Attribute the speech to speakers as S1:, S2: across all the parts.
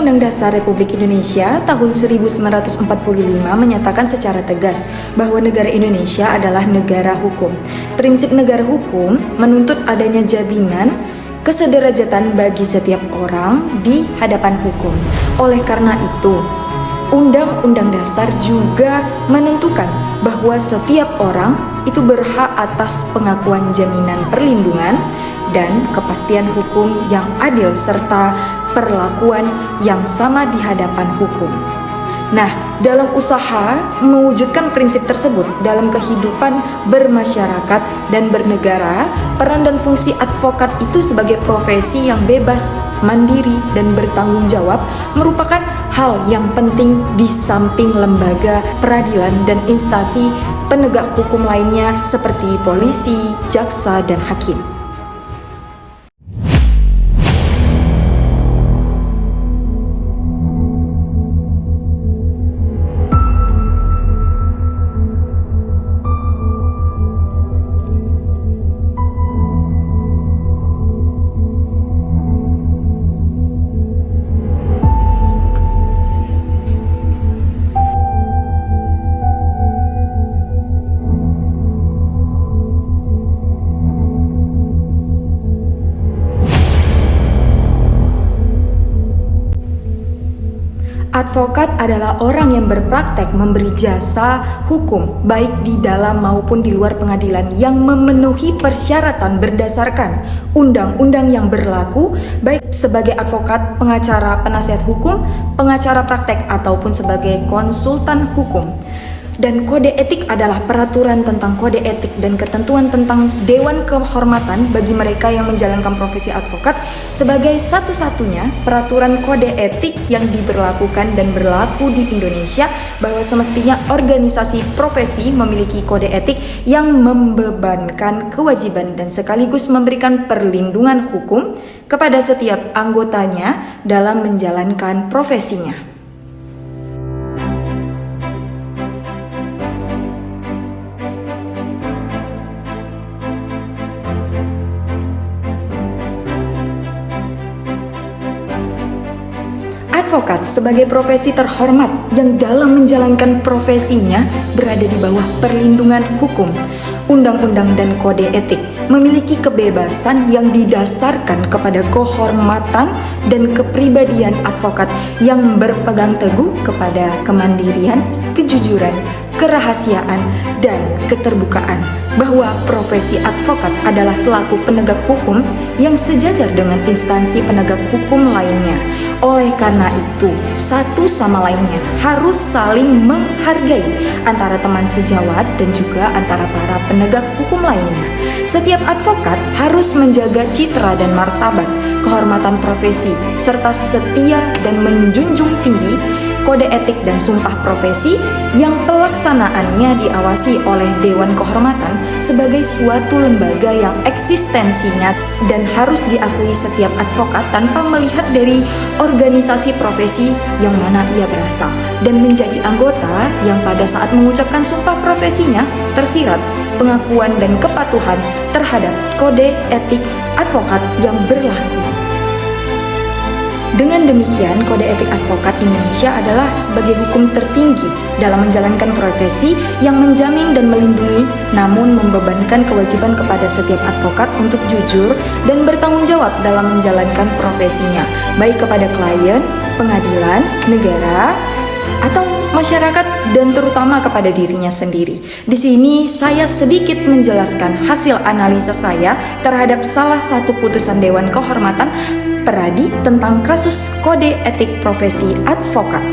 S1: Undang-Undang Dasar Republik Indonesia tahun 1945 menyatakan secara tegas bahwa negara Indonesia adalah negara hukum. Prinsip negara hukum menuntut adanya jaminan kesederajatan bagi setiap orang di hadapan hukum. Oleh karena itu, Undang-Undang Dasar juga menentukan bahwa setiap orang itu berhak atas pengakuan jaminan perlindungan dan kepastian hukum yang adil serta perlakuan yang sama di hadapan hukum. Nah, dalam usaha mewujudkan prinsip tersebut dalam kehidupan bermasyarakat dan bernegara, peran dan fungsi advokat itu sebagai profesi yang bebas, mandiri, dan bertanggung jawab merupakan hal yang penting di samping lembaga peradilan dan instansi penegak hukum lainnya seperti polisi, jaksa, dan hakim. Advokat adalah orang yang berpraktek memberi jasa hukum baik di dalam maupun di luar pengadilan yang memenuhi persyaratan berdasarkan undang-undang yang berlaku, baik sebagai advokat, pengacara, penasihat hukum, pengacara praktek ataupun sebagai konsultan hukum. Dan kode etik adalah peraturan tentang kode etik dan ketentuan tentang dewan kehormatan bagi mereka yang menjalankan profesi advokat sebagai satu-satunya peraturan kode etik yang diberlakukan dan berlaku di Indonesia, bahwa semestinya organisasi profesi memiliki kode etik yang membebankan kewajiban dan sekaligus memberikan perlindungan hukum kepada setiap anggotanya dalam menjalankan profesinya. Advokat sebagai profesi terhormat yang dalam menjalankan profesinya berada di bawah perlindungan hukum. Undang-undang dan kode etik memiliki kebebasan yang didasarkan kepada kehormatan dan kepribadian advokat yang berpegang teguh kepada kemandirian, kejujuran, kerahasiaan, dan keterbukaan, bahwa profesi advokat adalah selaku penegak hukum yang sejajar dengan instansi penegak hukum lainnya. Oleh karena itu, satu sama lainnya harus saling menghargai antara teman sejawat dan juga antara para penegak hukum lainnya. Setiap advokat harus menjaga citra dan martabat, kehormatan profesi, serta setia dan menjunjung tinggi kode etik dan sumpah profesi yang pelaksanaannya diawasi oleh Dewan Kehormatan sebagai suatu lembaga yang eksistensinya dan harus diakui setiap advokat tanpa melihat dari organisasi profesi yang mana ia berasal, dan menjadi anggota yang pada saat mengucapkan sumpah profesinya tersirat pengakuan dan kepatuhan terhadap kode etik advokat yang berlaku. Dengan demikian, kode etik advokat Indonesia adalah sebagai hukum tertinggi dalam menjalankan profesi yang menjamin dan melindungi, namun membebankan kewajiban kepada setiap advokat untuk jujur dan bertanggung jawab dalam menjalankan profesinya, baik kepada klien, pengadilan, negara, atau masyarakat, dan terutama kepada dirinya sendiri. Di sini saya sedikit menjelaskan hasil analisa saya terhadap salah satu putusan Dewan Kehormatan Peradi tentang kasus kode etik profesi advokat.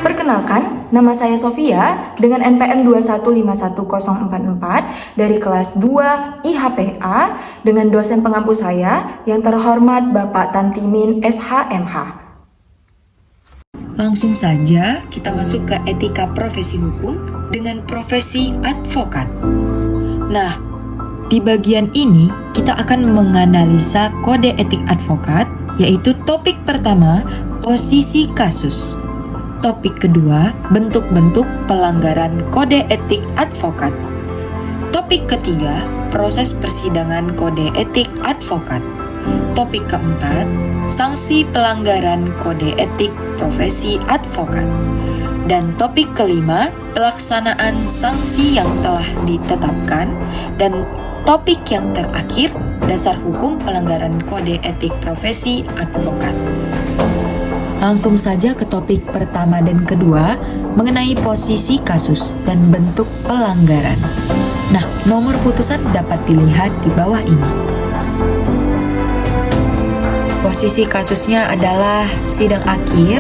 S1: Perkenalkan, nama saya Sofia dengan NPM 2151044 dari kelas 2 IHPA dengan dosen pengampu saya yang terhormat Bapak Tantimin SHMH.
S2: Langsung saja kita masuk ke etika profesi hukum dengan profesi advokat. Nah, di bagian ini kita akan menganalisa kode etik advokat, yaitu topik pertama, posisi kasus. Topik kedua, bentuk-bentuk pelanggaran kode etik advokat. Topik ketiga, proses persidangan kode etik advokat. Topik keempat, sanksi pelanggaran kode etik profesi advokat. Dan topik kelima, pelaksanaan sanksi yang telah ditetapkan. Dan topik yang terakhir, dasar hukum pelanggaran kode etik profesi advokat. Langsung saja ke topik pertama dan kedua mengenai posisi kasus dan bentuk pelanggaran. Nah, nomor putusan dapat dilihat di bawah ini. Posisi kasusnya adalah sidang akhir,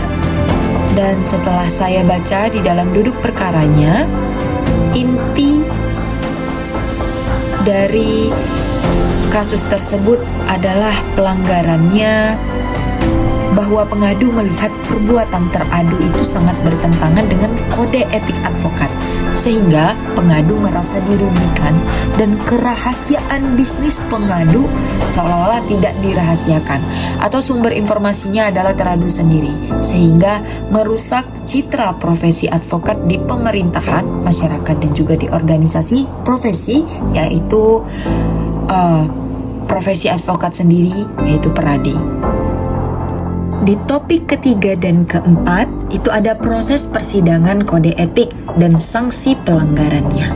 S2: dan setelah saya baca di dalam duduk perkaranya, inti dari kasus tersebut adalah pelanggarannya bahwa pengadu melihat perbuatan teradu itu sangat bertentangan dengan kode etik advokat, sehingga pengadu merasa dirugikan dan kerahasiaan bisnis pengadu seolah-olah tidak dirahasiakan, atau sumber informasinya adalah teradu sendiri, sehingga merusak citra profesi advokat di pemerintahan, masyarakat, dan juga di organisasi profesi, yaitu profesi advokat sendiri, yaitu peradi. Di topik ketiga dan keempat, itu ada proses persidangan kode etik dan sanksi pelanggarannya.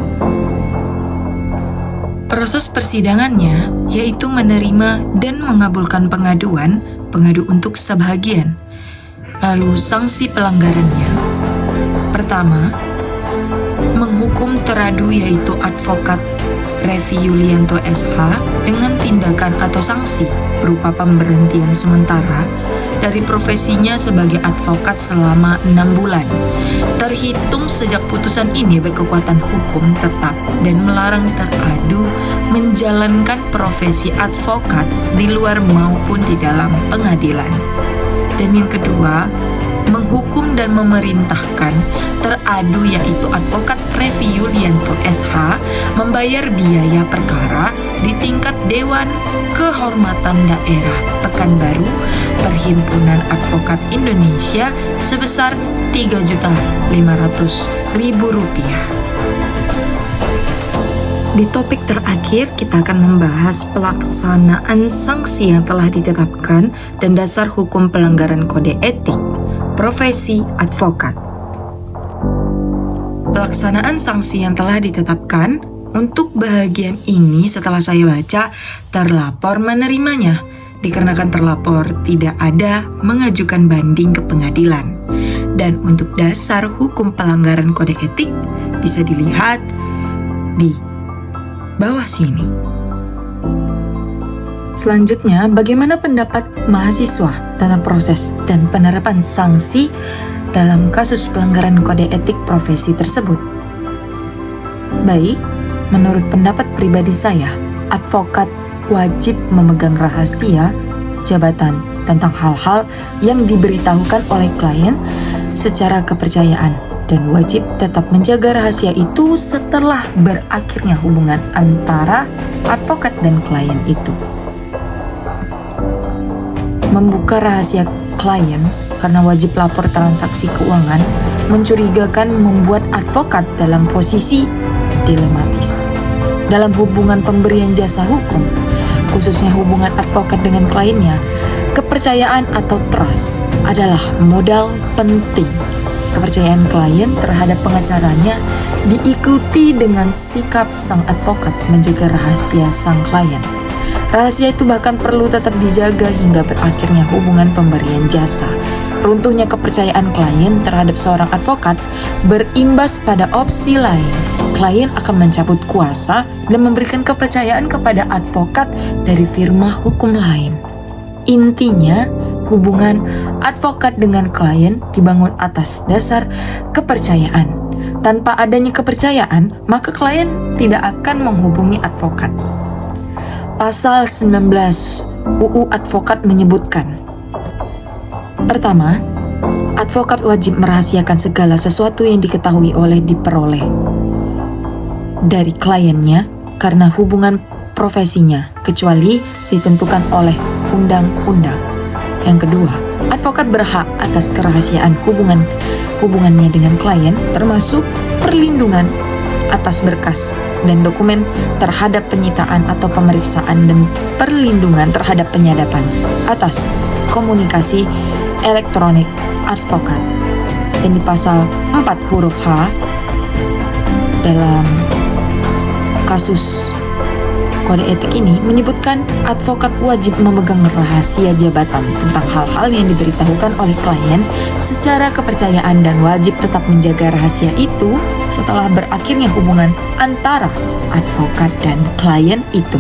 S2: Proses persidangannya yaitu menerima dan mengabulkan pengaduan pengadu untuk sebahagian. Lalu sanksi pelanggarannya. Pertama, menghukum teradu yaitu advokat Revi Yulianto SH dengan tindakan atau sanksi berupa pemberhentian sementara dari profesinya sebagai advokat selama 6 bulan, terhitung sejak putusan ini berkekuatan hukum tetap, dan melarang teradu menjalankan profesi advokat di luar maupun di dalam pengadilan. Dan yang kedua, menghukum dan memerintahkan teradu yaitu advokat Revi Yulianto SH membayar biaya perkara di tingkat Dewan Kehormatan Daerah Pekanbaru Perhimpunan Advokat Indonesia sebesar Rp3.500.000. Di topik terakhir, kita akan membahas pelaksanaan sanksi yang telah ditetapkan dan dasar hukum pelanggaran kode etik profesi advokat. Pelaksanaan sanksi yang telah ditetapkan, untuk bahagian ini setelah saya baca, terlapor menerimanya, dikarenakan terlapor tidak ada mengajukan banding ke pengadilan. Dan untuk dasar hukum pelanggaran kode etik bisa dilihat di bawah sini. Selanjutnya, bagaimana pendapat mahasiswa tentang proses dan penerapan sanksi dalam kasus pelanggaran kode etik profesi tersebut? Baik, menurut pendapat pribadi saya, advokat wajib memegang rahasia jabatan tentang hal-hal yang diberitahukan oleh klien secara kepercayaan, dan wajib tetap menjaga rahasia itu setelah berakhirnya hubungan antara advokat dan klien itu. Membuka rahasia klien karena wajib lapor transaksi keuangan mencurigakan, membuat advokat dalam posisi dilematis. Dalam hubungan pemberian jasa hukum, khususnya hubungan advokat dengan kliennya, kepercayaan atau trust adalah modal penting. Kepercayaan klien terhadap pengacaranya diikuti dengan sikap sang advokat menjaga rahasia sang klien. Rahasia itu bahkan perlu tetap dijaga hingga berakhirnya hubungan pemberian jasa. Runtuhnya kepercayaan klien terhadap seorang advokat berimbas pada opsi lain. Klien akan mencabut kuasa dan memberikan kepercayaan kepada advokat dari firma hukum lain. Intinya, hubungan advokat dengan klien dibangun atas dasar kepercayaan. Tanpa adanya kepercayaan, maka klien tidak akan menghubungi advokat. Pasal 19 UU Advokat menyebutkan, pertama, advokat wajib merahasiakan segala sesuatu yang diketahui oleh diperoleh dari kliennya karena hubungan profesinya, kecuali ditentukan oleh undang-undang. Yang kedua, advokat berhak atas kerahasiaan hubungan hubungannya dengan klien, termasuk perlindungan atas berkas dan dokumen terhadap penyitaan atau pemeriksaan dan perlindungan terhadap penyadapan atas komunikasi elektronik advokat. Dan di pasal 4 huruf H dalam kasus kode etik ini menyebutkan advokat wajib memegang rahasia jabatan tentang hal-hal yang diberitahukan oleh klien secara kepercayaan dan wajib tetap menjaga rahasia itu setelah berakhirnya hubungan antara advokat dan klien itu.